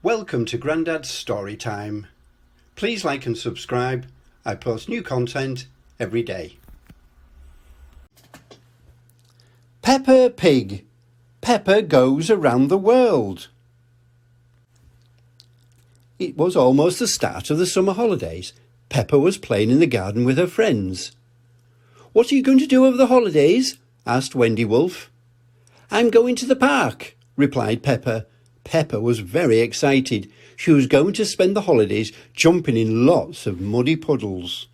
Welcome to Grandad's Story Time. Please like and subscribe. I post new content every day. Peppa Pig. Peppa goes around the world. It was almost the start of the summer holidays. Peppa was playing in the garden with her friends. "What are you going to do over the holidays?" asked Wendy Wolf. "I'm going to the park," replied Peppa. Peppa was very excited. She was going to spend the holidays jumping in lots of muddy puddles.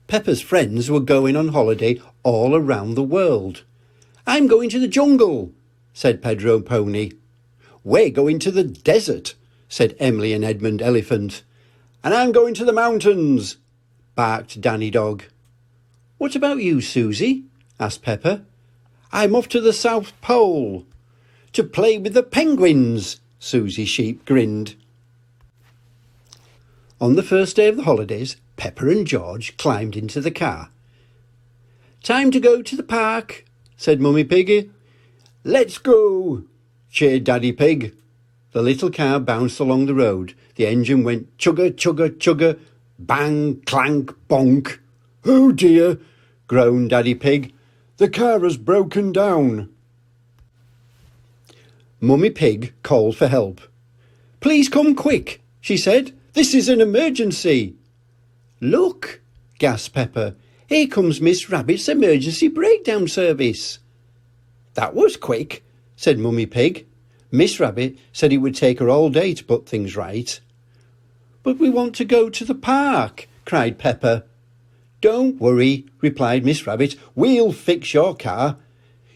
Peppa's friends were going on holiday all around the world. "I'm going to the jungle," said Pedro Pony. "We're going to the desert," said Emily and Edmund Elephant. "And I'm going to the mountains," barked Danny Dog. "What about you, Susie?" asked Peppa. "I'm off to the South Pole." "To play with the penguins," Susie Sheep grinned. On the first day of the holidays, Peppa and George climbed into the car. "Time to go to the park," said Mummy Piggy. "Let's go," cheered Daddy Pig. The little car bounced along the road. The engine went chugga, chugga, chugga, bang, clank, bonk. "Oh dear," groaned Daddy Pig. "The car has broken down." Mummy Pig called for help. "Please come quick," she said. "This is an emergency." "Look," gasped Peppa. "Here comes Miss Rabbit's emergency breakdown service." "That was quick," said Mummy Pig. Miss Rabbit said it would take her all day to put things right. "But we want to go to the park," cried Peppa. "Don't worry," replied Miss Rabbit. "We'll fix your car.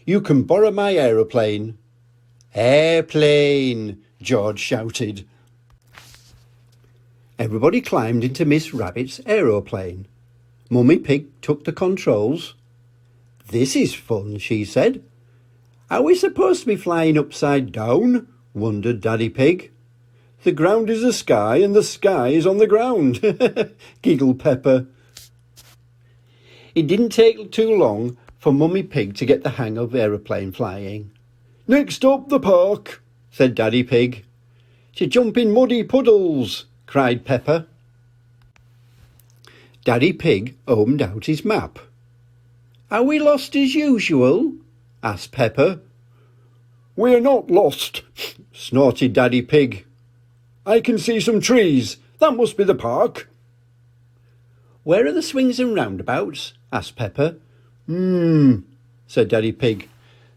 You can borrow my aeroplane." "Airplane!" George shouted. Everybody climbed into Miss Rabbit's aeroplane. Mummy Pig took the controls. "This is fun," she said. "Are we supposed to be flying upside down?" wondered Daddy Pig. "The ground is the sky and the sky is on the ground," giggled Peppa. It didn't take too long for Mummy Pig to get the hang of aeroplane flying. "Next up, the park," said Daddy Pig. "To jump in muddy puddles," cried Peppa. Daddy Pig opened out his map. "Are we lost as usual?" asked Peppa. "We're not lost," snorted Daddy Pig. "I can see some trees. That must be the park." "Where are the swings and roundabouts?" asked Peppa. Said Daddy Pig.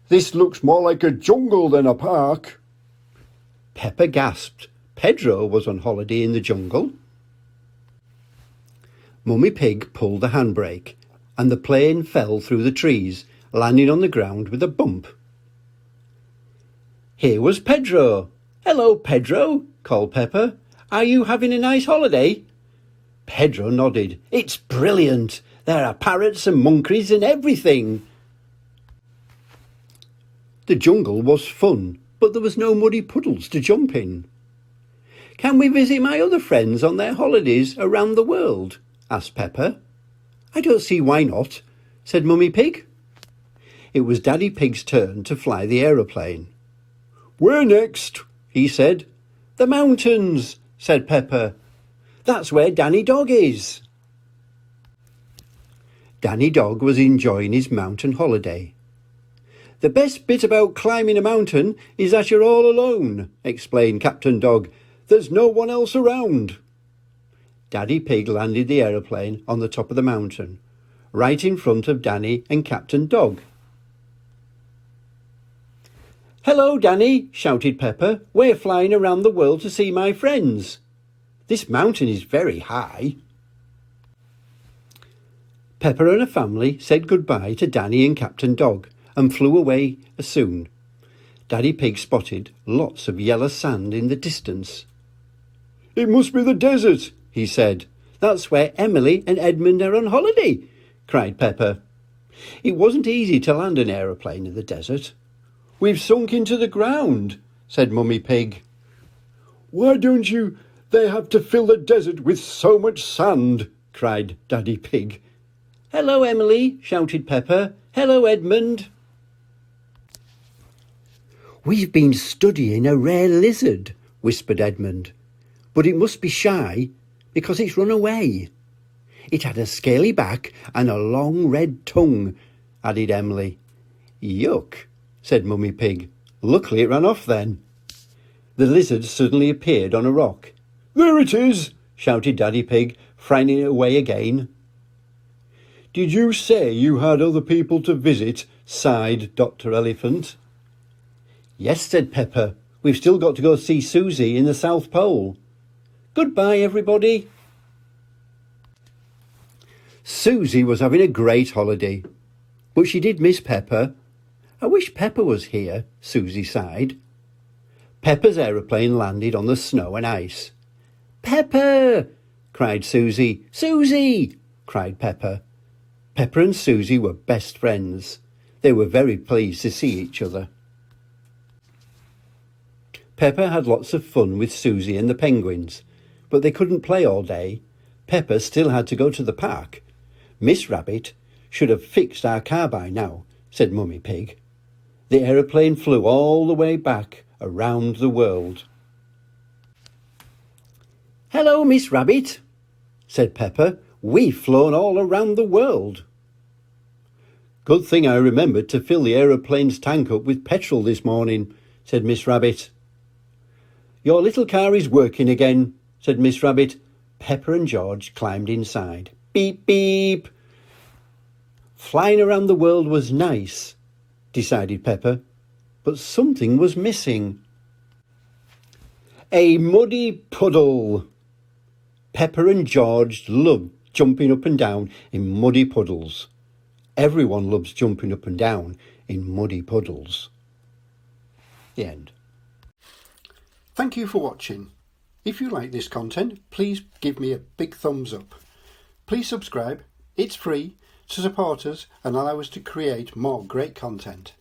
"This looks more like a jungle than a park." Peppa gasped. Pedro was on holiday in the jungle. Mummy Pig pulled the handbrake, and the plane fell through the trees, landing on the ground with a bump. Here was Pedro. "Hello, Pedro," called Peppa. "Are you having a nice holiday?" Pedro nodded. "It's brilliant. There are parrots and monkeys and everything." The jungle was fun, but there was no muddy puddles to jump in. "Can we visit my other friends on their holidays around the world?" asked Peppa. "I don't see why not," said Mummy Pig. It was Daddy Pig's turn to fly the aeroplane. "Where next?" he said. "The mountains," said Peppa. "That's where Danny Dog is." Danny Dog was enjoying his mountain holiday. "The best bit about climbing a mountain is that you're all alone," explained Captain Dog. "There's no one else around." Daddy Pig landed the aeroplane on the top of the mountain, right in front of Danny and Captain Dog. "Hello, Danny," shouted Peppa. "We're flying around the world to see my friends. This mountain is very high." Peppa and her family said goodbye to Danny and Captain Dog and flew away soon. Daddy Pig spotted lots of yellow sand in the distance. "It must be the desert," he said. "That's where Emily and Edmund are on holiday," cried Peppa. It wasn't easy to land an aeroplane in the desert. "We've sunk into the ground," said Mummy Pig. "Why don't they have to fill the desert with so much sand?" cried Daddy Pig. "Hello, Emily," shouted Peppa. "Hello, Edmund." "We've been studying a rare lizard," whispered Edmund. But it must be shy because it's run away. It had a scaly back and a long red tongue, added Emily. Yuck, said Mummy Pig. Luckily it ran off then. The lizard suddenly appeared on a rock. There it is, shouted Daddy Pig, frowning it away again. Did you say you had other people to visit? Sighed Dr. Elephant. Yes, said Peppa. We've still got to go see Susie in the South Pole. Goodbye, everybody. Susie was having a great holiday, but she did miss Peppa. I wish Peppa was here, Susie sighed. Peppa's aeroplane landed on the snow and ice. Peppa! Cried Susie. Susie! Cried Peppa. Peppa and Susie were best friends. They were very pleased to see each other. Peppa had lots of fun with Susie and the penguins, but they couldn't play all day. Peppa still had to go to the park. Miss Rabbit should have fixed our car by now, said Mummy Pig. The aeroplane flew all the way back around the world. Hello, Miss Rabbit, said Peppa. We've flown all around the world. Good thing I remembered to fill the aeroplane's tank up with petrol this morning, said Miss Rabbit. Your little car is working again, said Miss Rabbit. Peppa and George climbed inside. Beep, beep. Flying around the world was nice, decided Peppa, but something was missing. A muddy puddle. Peppa and George loved jumping up and down in muddy puddles. Everyone loves jumping up and down in muddy puddles. The end. Thank you for watching. If you like this content, please give me a big thumbs up. Please subscribe. It's free to support us and allow us to create more great content.